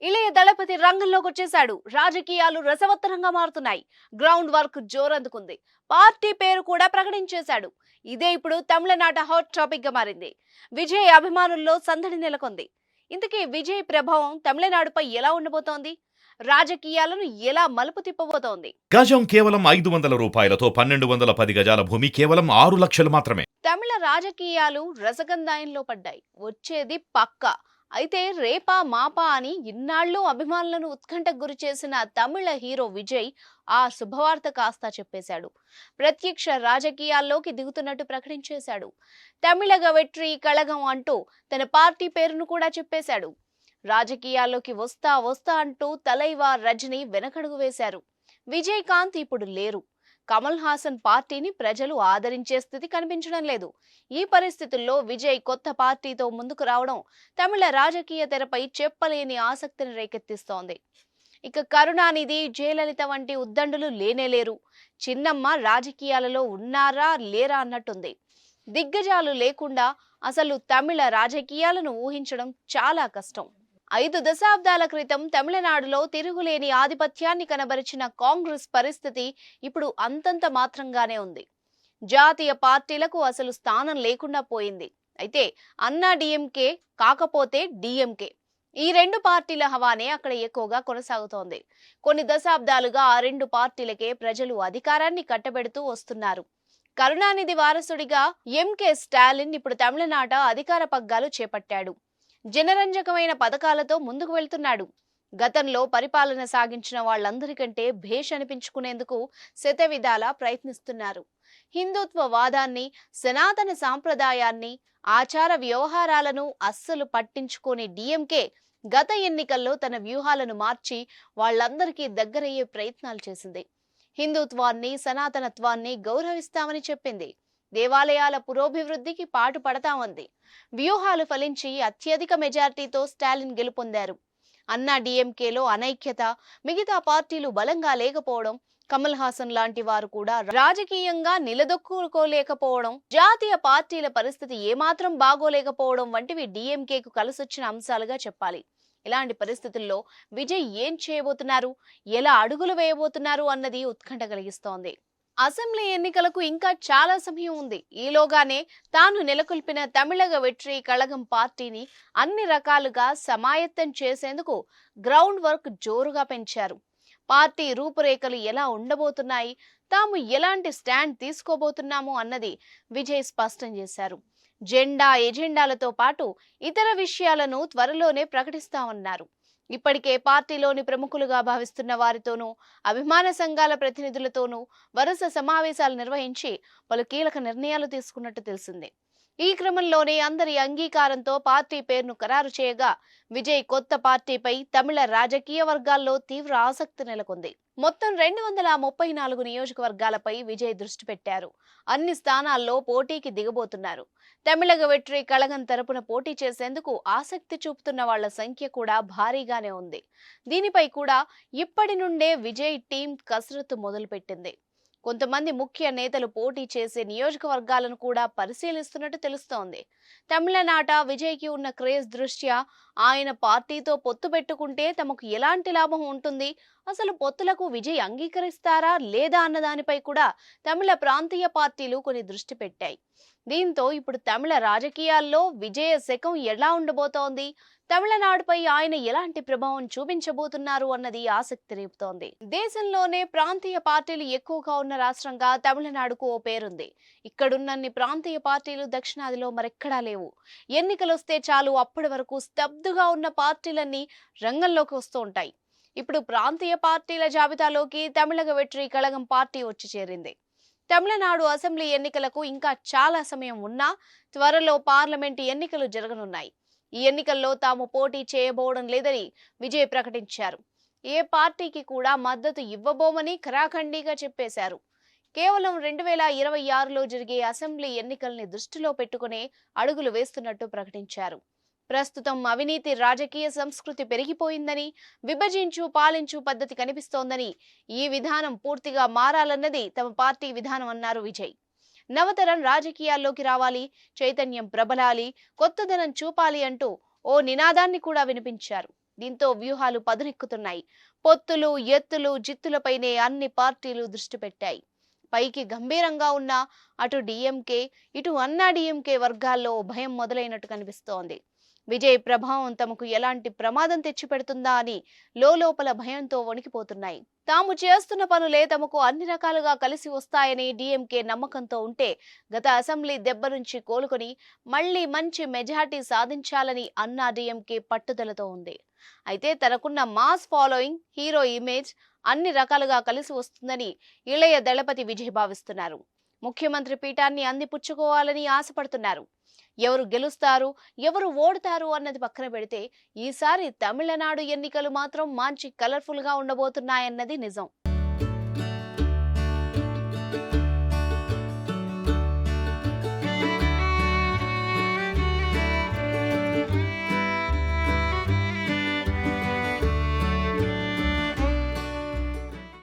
ఇళయ దళపతి రంగంలోకి వచ్చేశాడు. రాజకీయాలు రసవత్తరంగా మారుతున్నాయి. Ground work జోరందుకుంది. పార్టీ పేరు కూడా ప్రకటించేశాడు. ఇదే ఇప్పుడు తమిళనాట హాట్ టాపిక్ గా మారింది. విజయ్ అభిమానుల్లో సందడి నెలకొంది. ఇంతకీ విజయ్ ప్రభావం తమిళనాడుపై ఎలా ఉండబోతోంది? రాజకీయాలను ఎలా మలుపు తిప్పబోతోంది? గజం కేవలం 500 రూపాయలతో 1210 గజాల భూమి కేవలం 6 లక్షలు మాత్రమే. తమిళ రాజకీయాలు రసగంధాయంలో పడ్డాయి. వచ్చేది పక్కా. అయితే రేపా మాపా అని ఇన్నాళ్ళు అభిమానులను ఉత్కంఠకు గురి చేసిన తమిళ హీరో విజయ్ ఆ శుభవార్త కాస్త చెప్పేశాడు. ప్రత్యక్ష రాజకీయాల్లోకి దిగుతున్నట్టు ప్రకటించేశాడు. తమిళగ వెట్రి కళగం అంటూ తన పార్టీ పేరును కూడా చెప్పేశాడు. రాజకీయాల్లోకి వస్తా వస్తా అంటూ తలైవా రజని వెనకడుగు వేశారు. విజయకాంత్ ఇప్పుడు లేరు. కమల్ హాసన్ పార్టీని ప్రజలు ఆదరించే స్థితి కనిపించడం లేదు. ఈ పరిస్థితుల్లో విజయ్ కొత్త పార్టీతో ముందుకు రావడం తమిళ రాజకీయ తెరపై చెప్పలేని ఆసక్తిని రేకెత్తిస్తోంది. ఇక కరుణానిధి, జయలలిత వంటి ఉద్దండులు లేనేలేరు. చిన్నమ్మ రాజకీయాలలో ఉన్నారా లేరా అన్నట్టుంది. దిగ్గజాలు లేకుండా అసలు తమిళ రాజకీయాలను ఊహించడం చాలా కష్టం. 5 దశాబ్దాల క్రితం తమిళనాడులో తిరుగులేని ఆధిపత్యాన్ని కనబరిచిన కాంగ్రెస్ పరిస్థితి ఇప్పుడు అంతంత మాత్రంగానే ఉంది. జాతీయ పార్టీలకు అసలు స్థానం లేకుండా పోయింది. అయితే అన్నా డిఎంకే కాకపోతే డిఎంకే, ఈ రెండు పార్టీల హవానే అక్కడ ఎక్కువగా కొనసాగుతోంది. కొన్ని దశాబ్దాలుగా ఆ రెండు పార్టీలకే ప్రజలు అధికారాన్ని కట్టబెడుతూ వస్తున్నారు. కరుణానిధి వారసుడిగా ఎంకే స్టాలిన్ ఇప్పుడు తమిళనాట అధికార పగ్గాలు చేపట్టాడు. జనరంజకమైన పథకాలతో ముందుకు వెళ్తున్నాడు. గతంలో పరిపాలన సాగించిన వాళ్ళందరికంటే భేష్ అనిపించుకునేందుకు శతవిధాలా ప్రయత్నిస్తున్నారు. హిందుత్వ వాదాన్ని, సనాతన సాంప్రదాయాన్ని, ఆచార వ్యవహారాలను అస్సలు పట్టించుకోని డిఎంకే గత ఎన్నికల్లో తన వ్యూహాలను మార్చి వాళ్లందరికీ దగ్గరయ్యే ప్రయత్నాలు చేసింది. హిందుత్వాన్ని, సనాతనత్వాన్ని గౌరవిస్తామని చెప్పింది. దేవాలయాల పురోభివృద్ధికి పాటు పడతామంది. వ్యూహాలు ఫలించి అత్యధిక మెజార్టీతో స్టాలిన్ గెలుపొందారు. అన్నా డిఎంకేలో అనైక్యత, మిగతా పార్టీలు బలంగా లేకపోవడం, కమల్ హాసన్ లాంటి వారు కూడా రాజకీయంగా నిలదొక్కుకోలేకపోవడం, జాతీయ పార్టీల పరిస్థితి ఏమాత్రం బాగోలేకపోవడం వంటివి డిఎంకేకు కలిసొచ్చిన అంశాలుగా చెప్పాలి. ఇలాంటి పరిస్థితుల్లో విజయ్ ఏం చేయబోతున్నారు, ఎలా అడుగులు వేయబోతున్నారు అన్నది ఉత్కంఠ కలిగిస్తోంది. అసెంబ్లీ ఎన్నికలకు ఇంకా చాలా సమయం ఉంది. ఈలోగానే తాను నెలకొల్పిన తమిళగ వెట్రి కళగం పార్టీని అన్ని రకాలుగా సమాయత్తం చేసేందుకు గ్రౌండ్ వర్క్ జోరుగా పెంచారు. పార్టీ రూపురేఖలు ఎలా ఉండబోతున్నాయి, తాము ఎలాంటి స్టాండ్ తీసుకోబోతున్నాము అన్నది విజయ్ స్పష్టం చేశారు. జెండా, ఎజెండాలతో పాటు ఇతర విషయాలను త్వరలోనే ప్రకటిస్తామన్నారు. ఇప్పటికే పార్టీలోని ప్రముఖులుగా భావిస్తున్న వారితోనూ, అభిమాన సంఘాల ప్రతినిధులతోనూ వరుస సమావేశాలు నిర్వహించి పలు కీలక నిర్ణయాలు తీసుకున్నట్టు తెలిసింది. ఈ క్రమంలోనే అందరి అంగీకారంతో పార్టీ పేరును ఖరారు చేయగా విజయ్ కొత్త పార్టీపై తమిళ రాజకీయ వర్గాల్లో తీవ్ర ఆసక్తి నెలకొంది. మొత్తం 234 నియోజకవర్గాలపై విజయ్ దృష్టి పెట్టారు. అన్ని స్థానాల్లో పోటీకి దిగబోతున్నారు. తమిళగ వెట్రి కళగం తరపున పోటీ చేసేందుకు ఆసక్తి చూపుతున్న వాళ్ల సంఖ్య కూడా భారీగానే ఉంది. దీనిపై కూడా ఇప్పటి నుండే విజయ్ టీం కసరత్తు మొదలుపెట్టింది. కొంతమంది ముఖ్య నేతలు పోటీ చేసే నియోజకవర్గాలను కూడా పరిశీలిస్తున్నట్టు తెలుస్తోంది. తమిళనాట విజయ్కి ఉన్న క్రేజ్ దృష్ట్యా ఆయన పార్టీతో పొత్తు పెట్టుకుంటే తమకు ఎలాంటి లాభం ఉంటుంది, అసలు పొత్తులకు విజయ్ అంగీకరిస్తారా లేదా అన్న దానిపై కూడా తమిళ ప్రాంతీయ పార్టీలు కొన్ని దృష్టి పెట్టాయి. దీంతో ఇప్పుడు తమిళ రాజకీయాల్లో విజయ శకం ఎలా ఉండబోతోంది, తమిళనాడుపై ఆయన ఎలాంటి ప్రభావం చూపించబోతున్నారు అన్నది ఆసక్తి రేపుతోంది. దేశంలోనే ప్రాంతీయ పార్టీలు ఎక్కువగా ఉన్న రాష్ట్రంగా తమిళనాడుకు ఓ పేరుంది. ఇక్కడున్నన్ని ప్రాంతీయ పార్టీలు దక్షిణాదిలో మరెక్కడా లేవు. ఎన్నికలొస్తే చాలు అప్పటి వరకు స్తబ్దుగా ఉన్న పార్టీలన్నీ రంగంలోకి వస్తూ ఉంటాయి. ఇప్పుడు ప్రాంతీయ పార్టీల జాబితాలోకి తమిళగ వెట్రి కళగం పార్టీ వచ్చి చేరింది. తమిళనాడు అసెంబ్లీ ఎన్నికలకు ఇంకా చాలా సమయం ఉన్నా త్వరలో పార్లమెంటు ఎన్నికలు జరగనున్నాయి. ఈ ఎన్నికల్లో తాము పోటీ చేయబోవడం లేదని విజయ్ ప్రకటించారు. ఏ పార్టీకి కూడా మద్దతు ఇవ్వబోమని ఖరాఖండిగా చెప్పేశారు. కేవలం 2026లో జరిగే అసెంబ్లీ ఎన్నికల్ని దృష్టిలో పెట్టుకునే అడుగులు వేస్తున్నట్టు ప్రకటించారు. ప్రస్తుతం అవినీతి రాజకీయ సంస్కృతి పెరిగిపోయిందని, విభజించు పాలించు పద్ధతి కనిపిస్తోందని, ఈ విధానం పూర్తిగా మారాలన్నది తమ పార్టీ విధానం అన్నారు విజయ్. నవతరం రాజకీయాల్లోకి రావాలి, చైతన్యం ప్రబలాలి, కొత్తదనం చూపాలి అంటూ ఓ నినాదాన్ని కూడా వినిపించారు. దీంతో వ్యూహాలు పదునెక్కుతున్నాయి. పొత్తులు, ఎత్తులు, జిత్తులపైనే అన్ని పార్టీలు దృష్టి పెట్టాయి. పైకి గంభీరంగా ఉన్న అటు డిఎంకే, ఇటు అన్నా డిఎంకే వర్గాల్లో భయం మొదలైనట్టు కనిపిస్తోంది. విజయ్ ప్రభావం తమకు ఎలాంటి ప్రమాదం తెచ్చిపెడుతుందా అని లోపల భయంతో వణికిపోతున్నాయి. తాము చేస్తున్న పనులే తమకు అన్ని రకాలుగా కలిసి వస్తాయని డిఎంకే నమ్మకంతో ఉంటే, గత అసెంబ్లీ దెబ్బ నుంచి కోలుకొని మళ్లీ మంచి మెజార్టీ సాధించాలని అన్నా డిఎంకే పట్టుదలతో ఉంది. అయితే తనకున్న మాస్ ఫాలోయింగ్, హీరో ఇమేజ్ అన్ని రకాలుగా కలిసి వస్తుందని ఇళయ దళపతి విజయ్ భావిస్తున్నారు. ముఖ్యమంత్రి పీఠాన్ని అందిపుచ్చుకోవాలని ఆశపడుతున్నారు. ఎవరు గెలుస్తారు, ఎవరు ఓడుతారు అన్నది పక్కన పెడితే ఈసారి తమిళనాడు ఎన్నికలు మాత్రం మంచి కలర్ఫుల్ గా ఉండబోతున్నాయన్నది నిజం.